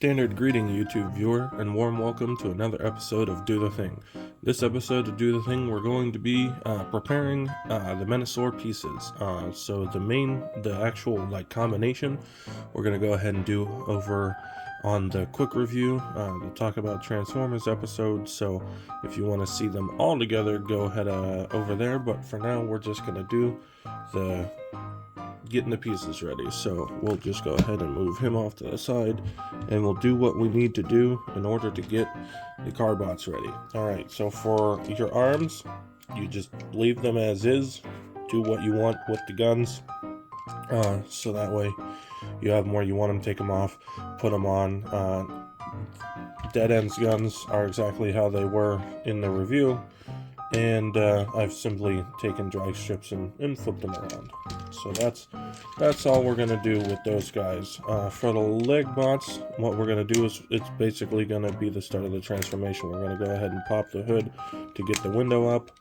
Standard greeting, YouTube viewer, and warm welcome to another episode of Do the Thing. This episode of Do the Thing, we're going to be preparing the Menasor pieces. So the actual combination, we're going to go ahead and do over on the quick review to talk about Transformers episodes. So if you want to see them all together, go ahead over there. But for now, we're just going to do the getting the pieces ready. So we'll just go ahead and move him off to the side, and we'll do what we need to do in order to get the Carbots ready. Alright, so for your arms, you just leave them as is. Do what you want with the guns, so that way you have them where you want them, take them off, put them on. Dead End's guns are exactly how they were in the review, and I've simply taken drag strips and flipped them around. So that's all we're gonna do with those guys. For the leg bots, what we're gonna do is it's basically gonna be the start of the transformation. We're gonna go ahead and pop the hood to get the window up,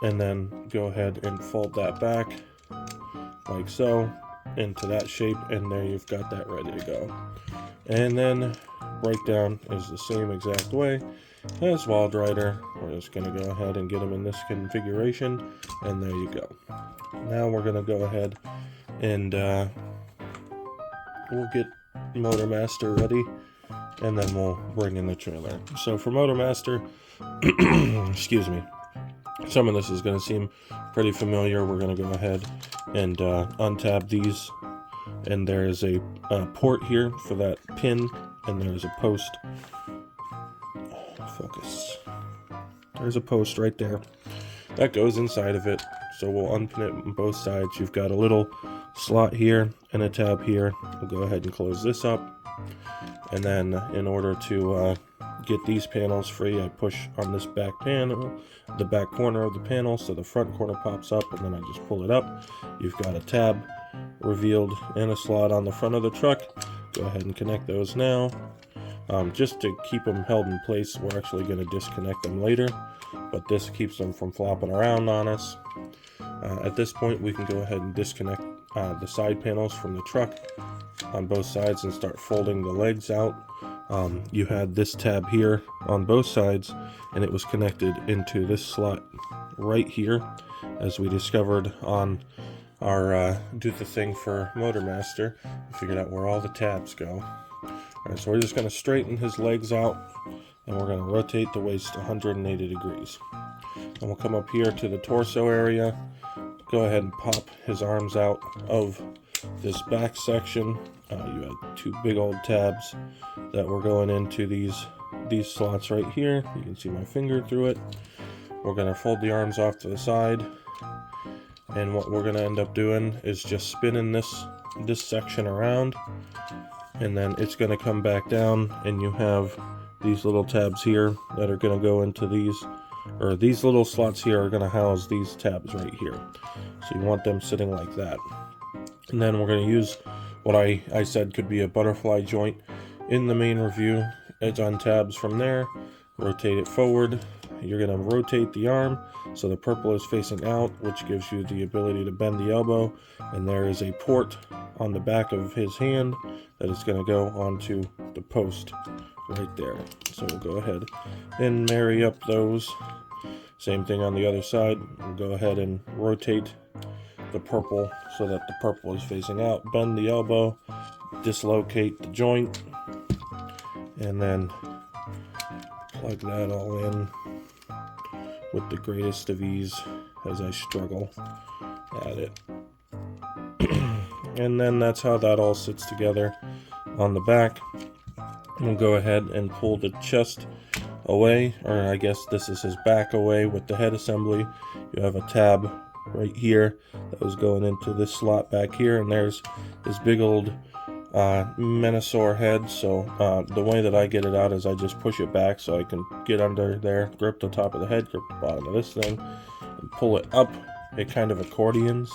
and then go ahead and fold that back like so into that shape, and there you've got that ready to go. And then breakdown is the same exact way as Wild Rider. We're just going to go ahead and get them in this configuration, and there you go. Now we're going to go ahead and we'll get Motor Master ready, and then we'll bring in the trailer. So for Motor Master, excuse me, some of this is going to seem pretty familiar. We're going to go ahead and untab these, and there is a port here for that pin, and there's a post. Focus. There's a post right there that goes inside of it, so we'll unpin it on both sides. You've got a little slot here and a tab here. We'll go ahead and close this up, and then in order to get these panels free, I push on this back panel, the back corner of the panel, so the front corner pops up, and then I just pull it up. You've got a tab revealed and a slot on the front of the truck. Go ahead and connect those now. Just to keep them held in place, we're actually going to disconnect them later, but this keeps them from flopping around on us. At this point, we can go ahead and disconnect the side panels from the truck on both sides and start folding the legs out. You had this tab here on both sides, and it was connected into this slot right here, as we discovered on our Do the Thing for Motor Master. We figured out where all the tabs go. Alright, so we're just going to straighten his legs out, and we're going to rotate the waist 180 degrees. And we'll come up here to the torso area, go ahead and pop his arms out of this back section. You had two big old tabs that were going into these slots right here. You can see my finger through it. We're going to fold the arms off to the side, and what we're going to end up doing is just spinning this section around, and then it's going to come back down, and you have these little tabs here that are going to go into these, or these little slots here are going to house these tabs right here. So you want them sitting like that. And then we're going to use what I said could be a butterfly joint in the main review. It's on tabs from there. Rotate it forward. You're going to rotate the arm so the purple is facing out, which gives you the ability to bend the elbow. And there is a port on the back of his hand that is going to go onto the post right there. So we'll go ahead and marry up those. Same thing on the other side. We'll go ahead and rotate the purple so that the purple is facing out. Bend the elbow, dislocate the joint, and then plug that all in with the greatest of ease as I struggle at it. And then that's how that all sits together on the back. We'll go ahead and pull the chest away, or I guess this is his back away with the head assembly. You have a tab right here that was going into this slot back here, and there's this big old Menasor head. So the way that I get it out is I just push it back so I can get under there, grip the top of the head, grip the bottom of this thing, and pull it up. It kind of accordions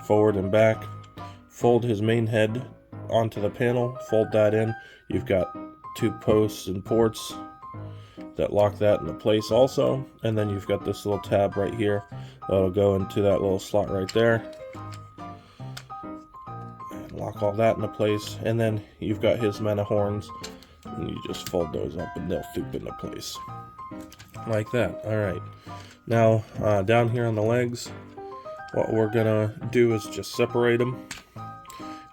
forward and back. Fold his main head onto the panel, fold that in. You've got two posts and ports that lock that into place also, and then you've got this little tab right here that'll go into that little slot right there. And lock all that into place, and then you've got his mana horns, and you just fold those up and they'll thump into place like that. All right, now down here on the legs, what we're gonna do is just separate them,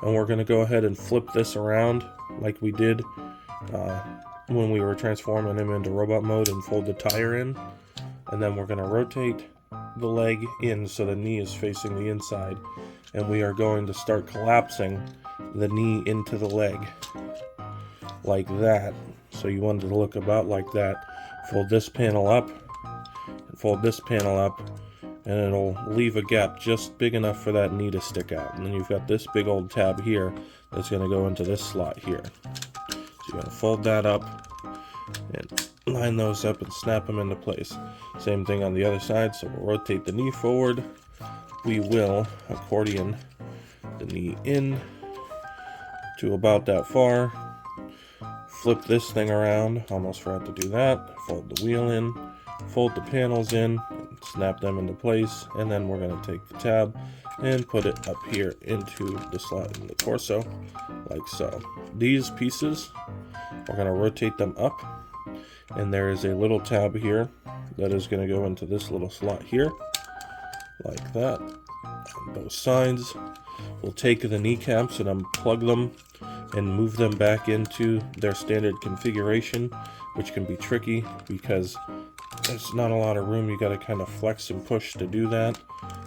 and we're gonna go ahead and flip this around like we did when we were transforming him into robot mode, and fold the tire in, and then we're gonna rotate the leg in so the knee is facing the inside, and we are going to start collapsing the knee into the leg like that. So you want it to look about like that. Fold this panel up and fold this panel up, and it'll leave a gap just big enough for that knee to stick out. And then you've got this big old tab here that's going to go into this slot here. So you're going to fold that up and line those up and snap them into place. Same thing on the other side. So we'll rotate the knee forward. We will accordion the knee in to about that far. Flip this thing around. Almost forgot to do that. Fold the wheel in. Fold the panels in. Snap them into place. And then we're going to take the tab and put it up here into the slot in the torso, like so. These pieces, we're going to rotate them up. And there is a little tab here that is going to go into this little slot here, like that, on both sides. We'll take the kneecaps and unplug them and move them back into their standard configuration, which can be tricky because there's not a lot of room. You got to kind of flex and push to do that.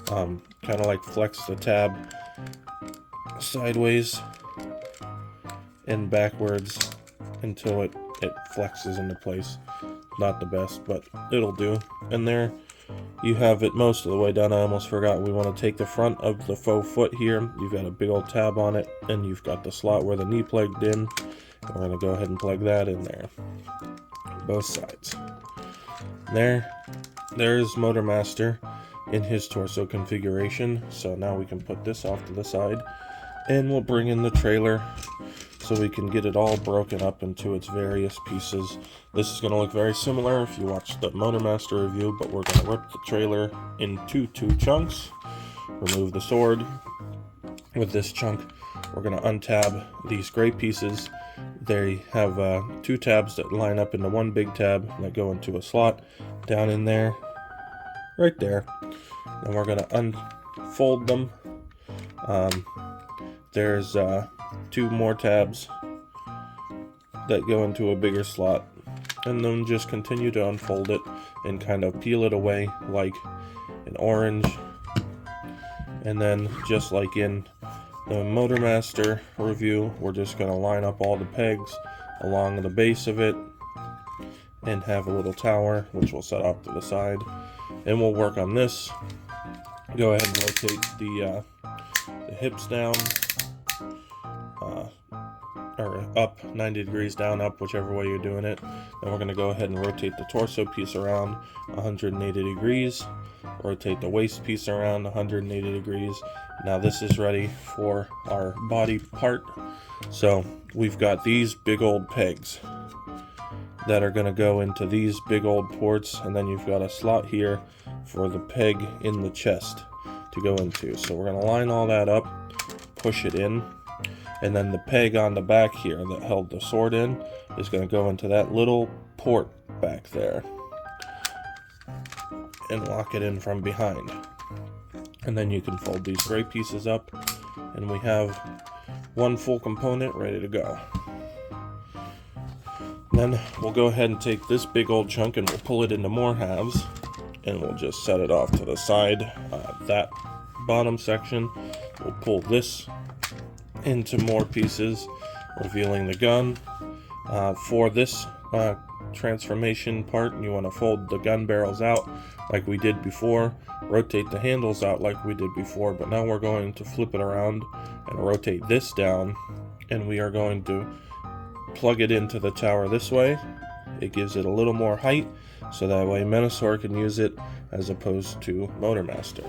Kind of like flex the tab sideways and backwards until it flexes into place. Not the best, but it'll do. And there you have it most of the way done. I almost forgot, we want to take the front of the faux foot here. You've got a big old tab on it, and you've got the slot where the knee plugged in. And we're going to go ahead and plug that in there, both sides. There's Motor Master in his torso configuration. So now we can put this off to the side, and we'll bring in the trailer so we can get it all broken up into its various pieces. This is going to look very similar if you watch the Motor Master review, but we're going to rip the trailer into 2 chunks, remove the sword. With this chunk, we're going to untab these gray pieces. They have 2 tabs that line up into one big tab that go into a slot down in there, right there. And we're going to unfold them. There's 2 more tabs that go into a bigger slot, and then just continue to unfold it and kind of peel it away like an orange. And then, just like in the Motor Master review, we're just going to line up all the pegs along the base of it and have a little tower, which we'll set off to the side. And we'll work on this. Go ahead and rotate the hips down, or up 90 degrees, down, up, whichever way you're doing it. Then we're going to go ahead and rotate the torso piece around 180 degrees. Rotate the waist piece around 180 degrees. Now this is ready for our body part. So we've got these big old pegs that are going to go into these big old ports, and then you've got a slot here for the peg in the chest to go into. So we're going to line all that up, push it in, and then the peg on the back here that held the sword in is going to go into that little port back there and lock it in from behind. And then you can fold these gray pieces up, and we have one full component ready to go. Then we'll go ahead and take this big old chunk and we'll pull it into more halves, and we'll just set it off to the side. That bottom section, we'll pull this into more pieces, revealing the gun. For this transformation part, you want to fold the gun barrels out like we did before, rotate the handles out like we did before, but now we're going to flip it around and rotate this down, and we are going to plug it into the tower this way. It gives it a little more height, so that way Menasor can use it as opposed to Motor Master.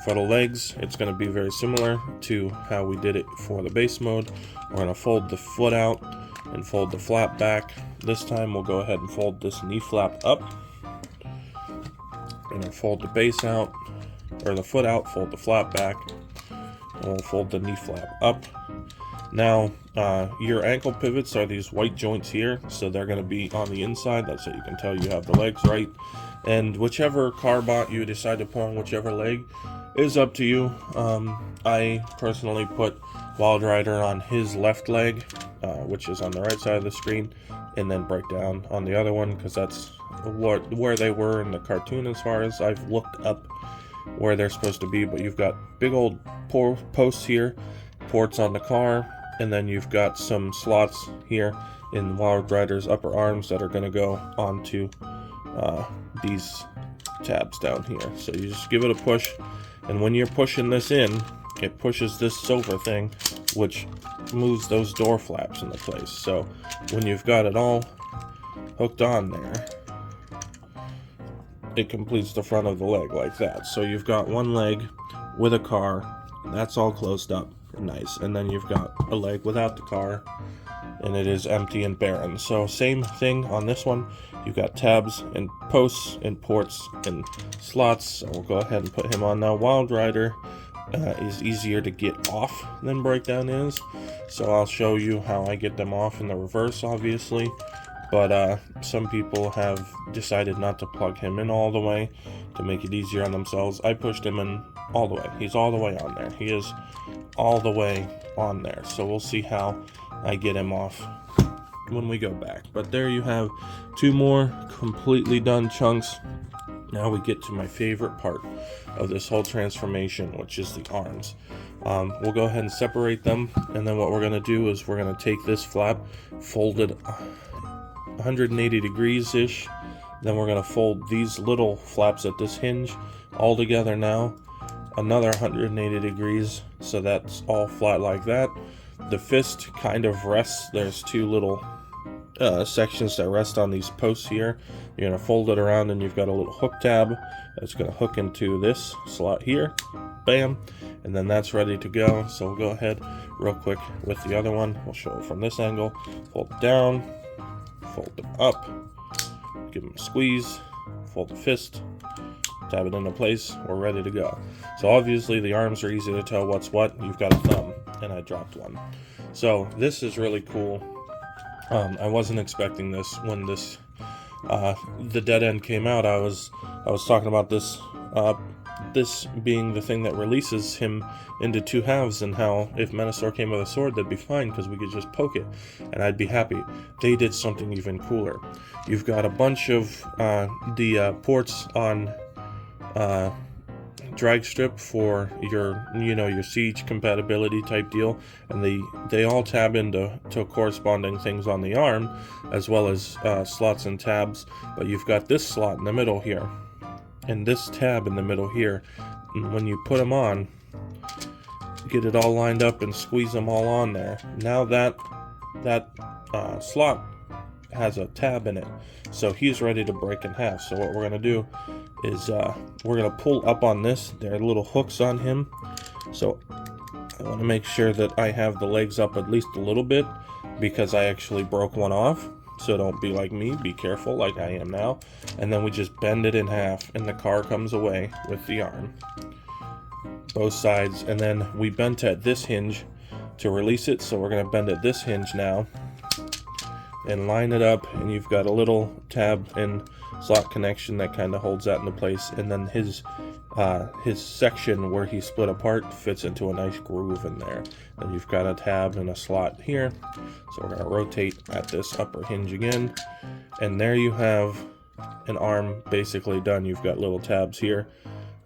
For the legs, it's going to be very similar to how we did it for the base mode. We're going to fold the foot out and fold the flap back. This time we'll go ahead and fold this knee flap up. And then fold the base out, or the foot out, fold the flap back. And we'll fold the knee flap up. Now, your ankle pivots are these white joints here, so they're going to be on the inside. That's how you can tell you have the legs right. And whichever car bot you decide to put on whichever leg is up to you. I personally put Wild Rider on his left leg, which is on the right side of the screen, and then break down on the other one, because that's where they were in the cartoon as far as I've looked up where they're supposed to be. But you've got big old posts here, ports on the car, and then you've got some slots here in Wild Rider's upper arms that are going to go onto these tabs down here. So you just give it a push, and when you're pushing this in, it pushes this silver thing, which moves those door flaps into place. So when you've got it all hooked on there, it completes the front of the leg like that. So you've got one leg with a car, that's all closed up, nice. And then you've got a leg without the car, and it is empty and barren. So same thing on this one. You've got tabs and posts and ports and slots. So we'll go ahead and put him on now. Wild Rider is easier to get off than Breakdown is, so I'll show you how I get them off in the reverse, obviously. But some people have decided not to plug him in all the way to make it easier on themselves. I pushed him in all the way. He's all the way on there. He is all the way on there. So we'll see how I get him off when we go back. But there you have two more completely done chunks. Now we get to my favorite part of this whole transformation, which is the arms. We'll go ahead and separate them, and then what we're going to do is we're going to take this flap, fold it 180 degrees ish, then we're going to fold these little flaps at this hinge all together now, another 180 degrees, so that's all flat like that. The fist kind of rests, there's two little sections that rest on these posts here. You're going to fold it around, and you've got a little hook tab that's going to hook into this slot here, bam, and then that's ready to go. So we'll go ahead real quick with the other one. We'll show it from this angle. Fold it down, fold them up, give them a squeeze, fold the fist, tab it into place, we're ready to go. So obviously the arms are easy to tell what's what. You've got a thumb, and I dropped one. So this is really cool. I wasn't expecting this when this the dead end came out. I was talking about this this being the thing that releases him into two halves, and how if Menasor came with a sword, that'd be fine because we could just poke it and I'd be happy. They did something even cooler. You've got a bunch of the ports on drag strip for your your siege compatibility type deal, and they all tab into corresponding things on the arm, as well as slots and tabs. But you've got this slot in the middle here and this tab in the middle here, and when you put them on, get it all lined up and squeeze them all on there. Now that slot has a tab in it, so he's ready to break in half. So what we're going to do is we're going to pull up on this. There are little hooks on him, so I want to make sure that I have the legs up at least a little bit, because I actually broke one off. So don't be like me, be careful like I am now. And then we just bend it in half, and the car comes away with the arm, both sides. And then we bent at this hinge to release it, so we're going to bend at this hinge now and line it up, and you've got a little tab and slot connection that kind of holds that into place. And then his section where he split apart fits into a nice groove in there. And you've got a tab and a slot here, so we're going to rotate at this upper hinge again, and there you have an arm basically done. You've got little tabs here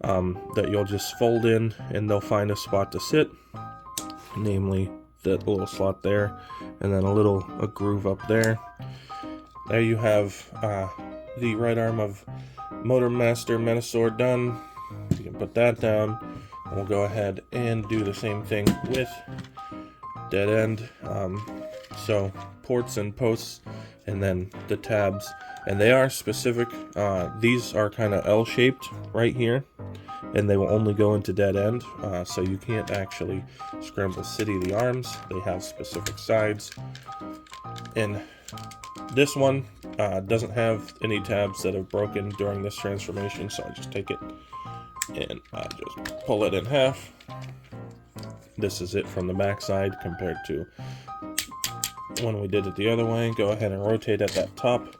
that you'll just fold in, and they'll find a spot to sit, namely that little slot there, and then a groove up there. There you have the right arm of Motormaster Menasor done. You can put that down, and we'll go ahead and do the same thing with dead end. So ports and posts, and then the tabs, and they are specific. These are kind of L-shaped right here, and they will only go into dead end, so you can't actually scramble city the arms. They have specific sides, and this one doesn't have any tabs that have broken during this transformation, so I just take it and I just pull it in half, this is it from the back side compared to when we did it the other way. Go ahead and rotate at that top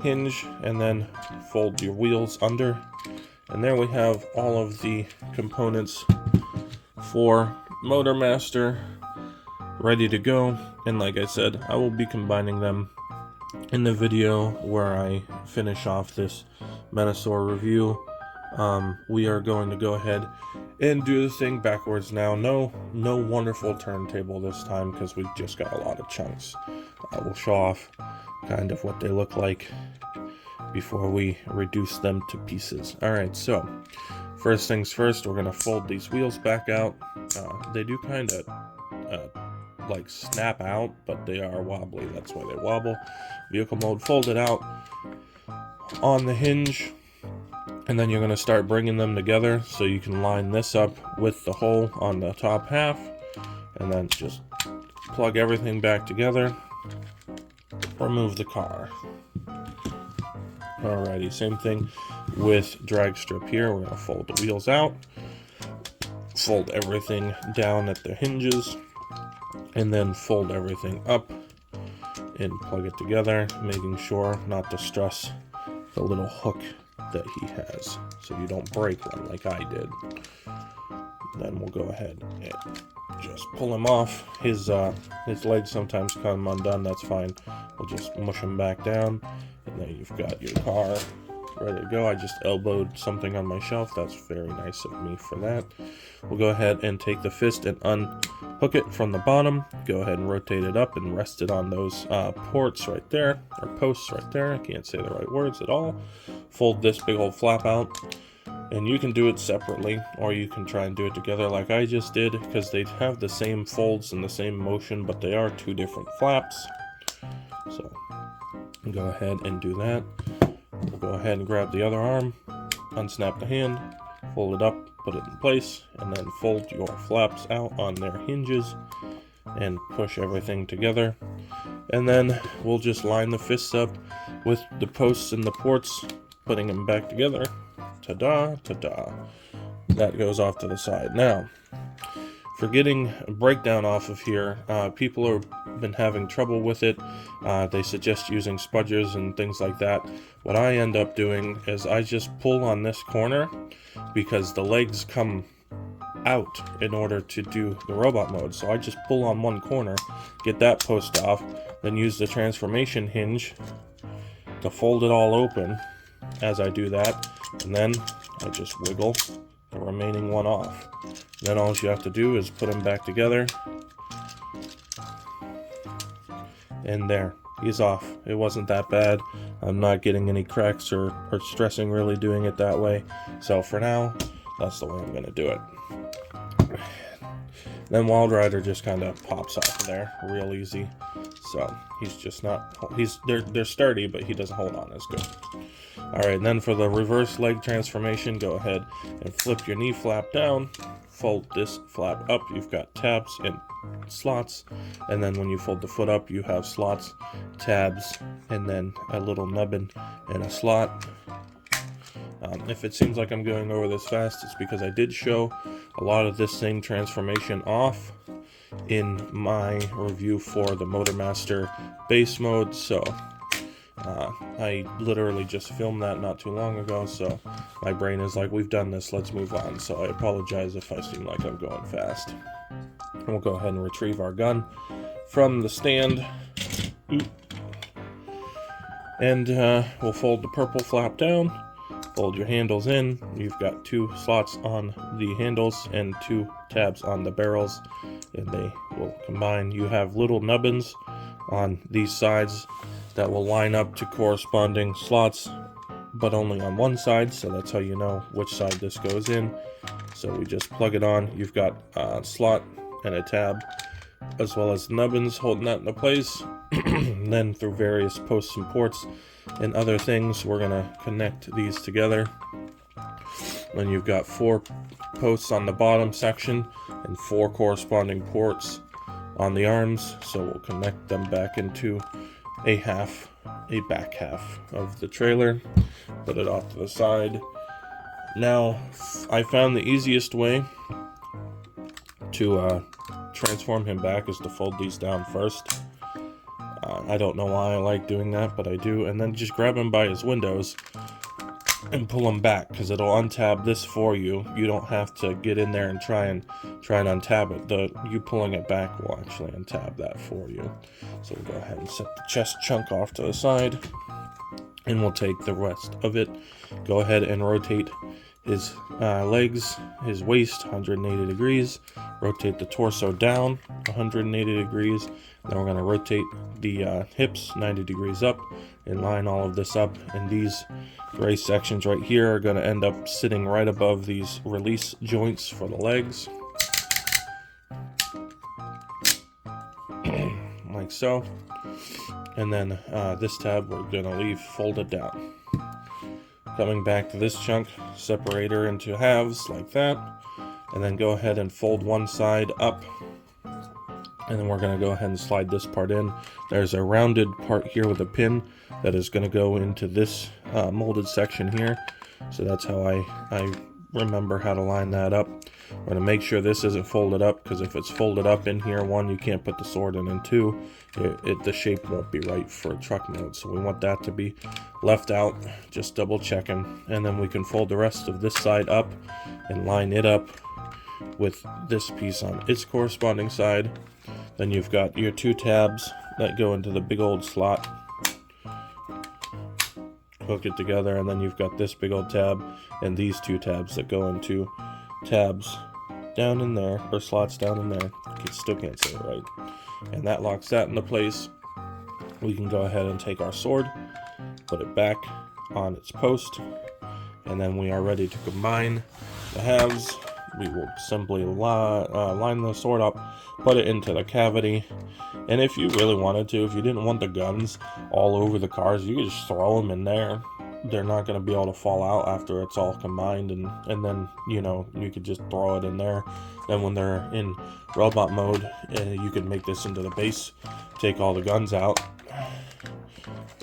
hinge and then fold your wheels under. And there we have all of the components for Motormaster ready to go. And like I said, I will be combining them in the video where I finish off this Menasor review. We are going to go ahead and do the thing backwards now. No wonderful turntable this time because we just got a lot of chunks. We'll show off kind of what they look like before we reduce them to pieces. Alright, so first things first, we're going to fold these wheels back out. They do kind of like snap out, but they are wobbly. That's why they wobble. Vehicle mode, fold it out on the hinge, and then you're going to start bringing them together so you can line this up with the hole on the top half, and then just plug everything back together. Remove the car. Alrighty, same thing with drag strip here. We're going to fold the wheels out, fold everything down at the hinges, and then fold everything up and plug it together, making sure not to stress the little hook that he has so you don't break one like I did. Then we'll go ahead and just pull him off. His legs sometimes come undone, that's fine. We'll just mush him back down, and then you've got your car ready to go. I just elbowed something on my shelf. That's very nice of me for that. We'll go ahead and take the fist and unhook it from the bottom. Go ahead and rotate it up and rest it on those ports right there, or posts right there. I can't say the right words at all. Fold this big old flap out, and you can do it separately, or you can try and do it together like I just did, because they have the same folds and the same motion, but they are two different flaps. So go ahead and do that. We'll go ahead and grab the other arm, unsnap the hand, fold it up, put it in place, and then fold your flaps out on their hinges and push everything together. And then we'll just line the fists up with the posts and the ports, putting them back together. Ta-da, ta-da. That goes off to the side. Now, for getting a breakdown off of here, people have been having trouble with it. They suggest using spudgers and things like that. What I end up doing is I just pull on this corner because the legs come out in order to do the robot mode. So I just pull on one corner, get that post off, then use the transformation hinge to fold it all open as I do that, and then I just wiggle the remaining one off. Then all you have to do is put them back together, and there, he's off. It wasn't that bad. I'm not getting any cracks or stressing really doing it that way. So for now, that's the way I'm going to do it. Then Wild Rider just kind of pops off of there real easy. So he's just not, they're sturdy, but he doesn't hold on as good. Alright, then for the reverse leg transformation, go ahead and flip your knee flap down, fold this flap up. You've got tabs and slots, and then when you fold the foot up, you have slots, tabs, and then a little nubbin and a slot. If it seems like I'm going over this fast, it's because I did show a lot of this same transformation off in my review for the Motormaster base mode, so I literally just filmed that not too long ago, so my brain is like, we've done this, let's move on. So I apologize if I seem like I'm going fast. And we'll go ahead and retrieve our gun from the stand. And we'll fold the purple flap down, fold your handles in. You've got 2 slots on the handles and 2 tabs on the barrels, and they will combine. You have little nubbins on these sides that will line up to corresponding slots, but only on one side, so that's how you know which side this goes in. So we just plug it on. You've got a slot and a tab, as well as nubbins holding that into place. And then through various posts and ports and other things, we're gonna connect these together. Then you've got 4 posts on the bottom section and 4 corresponding ports on the arms, so we'll connect them back into a back half of the trailer. Put it off to the side. Now, I found the easiest way to transform him back is to fold these down first. I don't know why I like doing that, but I do. And then just grab him by his windows and pull him back, because it'll untab this for you. You don't have to get in there and try and untab it. You pulling it back will actually untab that for you. So we'll go ahead and set the chest chunk off to the side, and we'll take the rest of it. Go ahead and rotate his legs, his waist 180 degrees. Rotate the torso down 180 degrees. Then we're going to rotate the hips 90 degrees up and line all of this up. And these gray sections right here are going to end up sitting right above these release joints for the legs. Like so. And then this tab we're going to leave folded down. Coming back to this chunk, separate her into halves like that. And then go ahead and fold one side up. And then we're going to go ahead and slide this part in. There's a rounded part here with a pin that is going to go into this molded section here. So that's how I remember how to line that up. We're going to make sure this isn't folded up, because if it's folded up in here, one, you can't put the sword in, and two, the shape won't be right for truck mode. So we want that to be left out, just double checking. And then we can fold the rest of this side up and line it up with this piece on its corresponding side. Then you've got your two tabs that go into the big old slot. Hook it together, and then you've got this big old tab and these two tabs that go into tabs down in there, or slots down in there. Still can't say it right. And that locks that into place. We can go ahead and take our sword, put it back on its post, and then we are ready to combine the halves. We will simply line the sword up, put it into the cavity, and if you really wanted to, if you didn't want the guns all over the cars, you could just throw them in there. They're not going to be able to fall out after it's all combined, and then, you know, you could just throw it in there. Then when they're in robot mode, you could make this into the base, take all the guns out,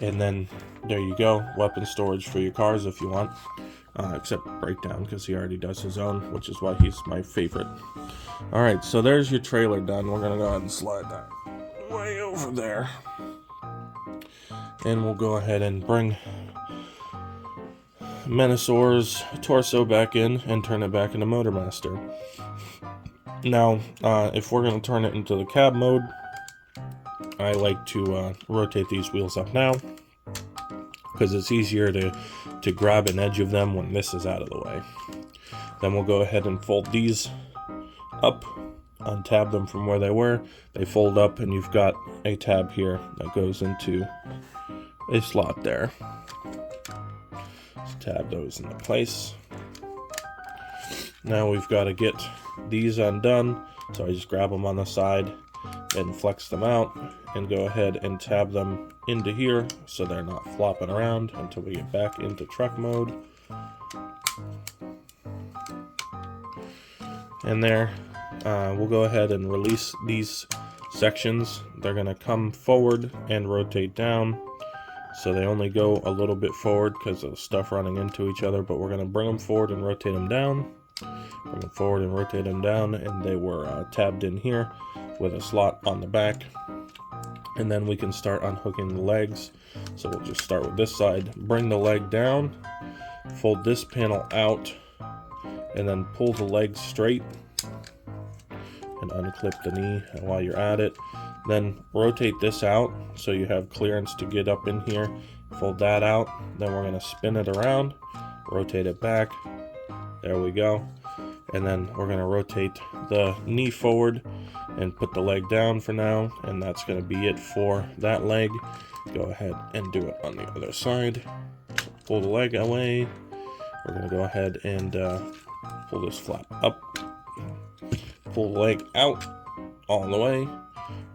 and then there you go, weapon storage for your cars if you want. Except Breakdown, because he already does his own, which is why he's my favorite. Alright, so there's your trailer done. We're going to go ahead and slide that way over there. And we'll go ahead and bring Menasor's torso back in and turn it back into Motormaster. Now, if we're going to turn it into the cab mode, I like to rotate these wheels up now, because it's easier to grab an edge of them when this is out of the way. Then we'll go ahead and fold these up, untab them from where they were. They fold up, and you've got a tab here that goes into a slot there. Just tab those into place. Now we've got to get these undone, so I just grab them on the side and flex them out, and go ahead and tab them into here so they're not flopping around until we get back into truck mode. And there, we'll go ahead and release these sections. They're going to come forward and rotate down, so they only go a little bit forward because of stuff running into each other, but we're going to bring them forward and rotate them down. Bring them forward and rotate them down, and they were tabbed in here with a slot on the back. And then we can start unhooking the legs. So we'll just start with this side, bring the leg down, fold this panel out, and then pull the leg straight and unclip the knee while you're at it. Then rotate this out so you have clearance to get up in here. Fold that out. Then we're going to spin it around, rotate it back. There we go. And then we're going to rotate the knee forward and put the leg down for now, and that's going to be it for that leg. Go ahead and do it on the other side. So pull the leg away. We're going to go ahead and pull this flap up, pull the leg out all the way,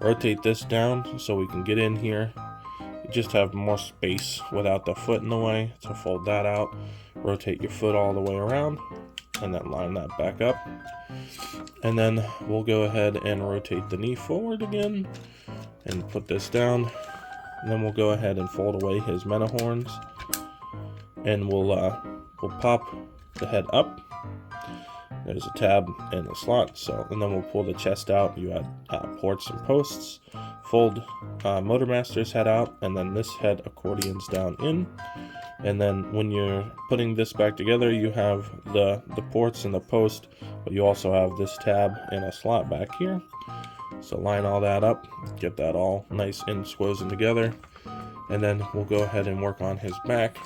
rotate this down so we can get in here. You just have more space without the foot in the way, so fold that out, rotate your foot all the way around, and then line that back up. And then we'll go ahead and rotate the knee forward again and put this down. And then we'll go ahead and fold away his Menahorns, and we'll pop the head up, There's a tab and a slot. So, and then we'll pull the chest out. You add ports and posts. Fold Motormaster's head out, and then this head accordions down in. And then when you're putting this back together, you have the ports and the post, but you also have this tab and a slot back here. So line all that up, get that all nice and squozen together, and then we'll go ahead and work on his back.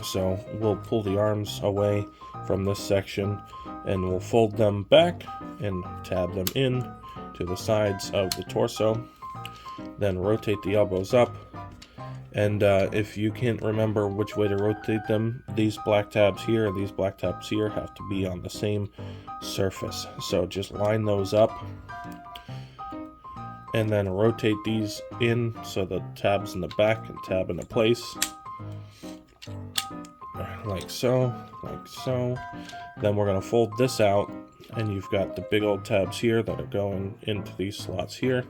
So we'll pull the arms away from this section, and we'll fold them back and tab them in to the sides of the torso. Then rotate the elbows up. And if you can't remember which way to rotate them, these black tabs here and these black tabs here have to be on the same surface. So just line those up and then rotate these in so the tabs in the back can tab into place. Like so, like so. Then we're going to fold this out, and you've got the big old tabs here that are going into these slots here.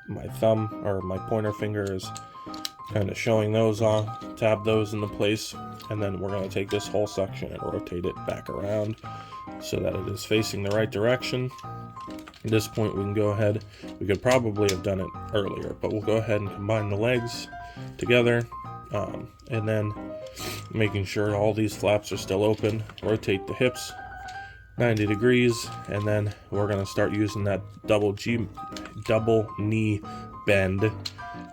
My thumb or my pointer finger is kind of showing those off, tab those into place, and then we're going to take this whole section and rotate it back around so that it is facing the right direction. At this point we can go ahead, we could probably have done it earlier, but we'll go ahead and combine the legs together, and then making sure all these flaps are still open, rotate the hips 90 degrees, and then we're going to start using that double knee bend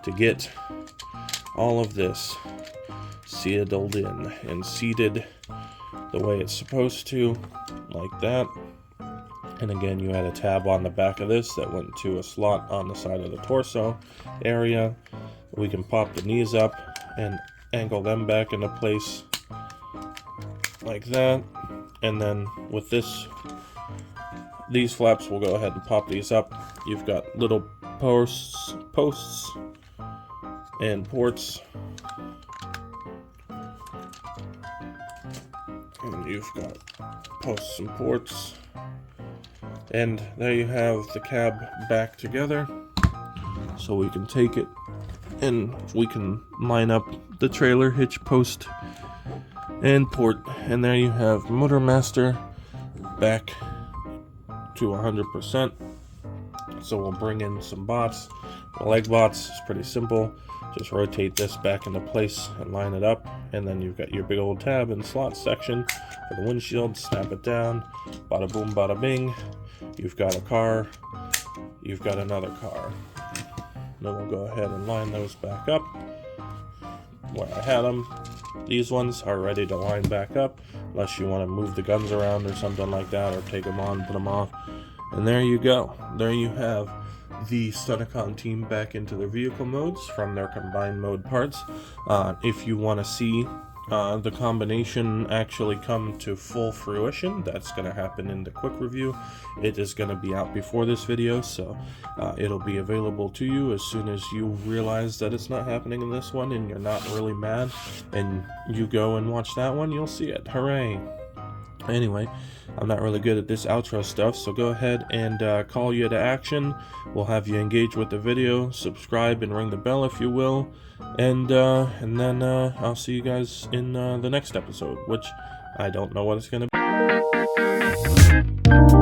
to get all of this sealed in and seated the way it's supposed to, like that. And again, you add a tab on the back of this that went to a slot on the side of the torso area. We can pop the knees up and angle them back into place like that. And then with these flaps, we'll go ahead and pop these up. You've got little posts and ports, and you've got posts and ports, and there you have the cab back together. So we can take it and we can line up the trailer hitch post and port, and there you have Motormaster back to 100%. So we'll bring in some bots. The leg bots is pretty simple. Just rotate this back into place and line it up, and then you've got your big old tab and slot section for the windshield. Snap it down, bada boom bada bing. You've got a car, you've got another car. Then we'll go ahead and line those back up where I had them. These ones are ready to line back up, unless you want to move the guns around or something like that, or take them on, put them off. And there you go. There you have the Stunticon team back into their vehicle modes from their combined mode parts. If you want to see the combination actually come to full fruition, that's going to happen in the quick review. It is going to be out before this video, so it'll be available to you as soon as you realize that it's not happening in this one and you're not really mad, and you go and watch that one, you'll see it. Hooray! Anyway, I'm not really good at this outro stuff, so go ahead and call you to action. We'll have you engage with the video, subscribe and ring the bell if you will, and then I'll see you guys in the next episode, which I don't know what it's going to be.